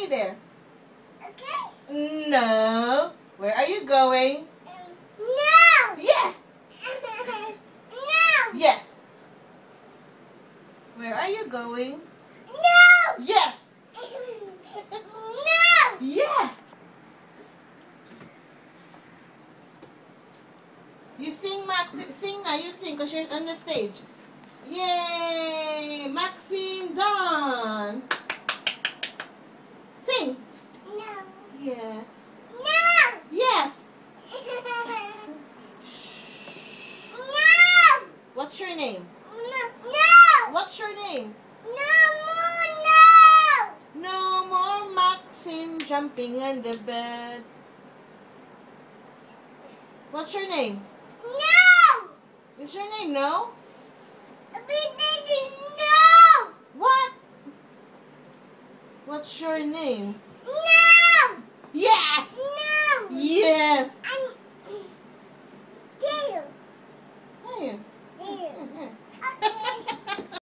stay there. Okay. No. Where are you going? No. Yes. No. Yes. Where are you going? No. Yes. No. Yes. You sing, Max. Sing now. You sing because you're on the stage. Yay! Maxine done. Sing. No. Yes. No. Yes. No. What's your name? No. What's your name? No. No more Maxine jumping on the bed. What's your name? No. Is your name No? No. What? What's your name? No. Yes. No. Yes.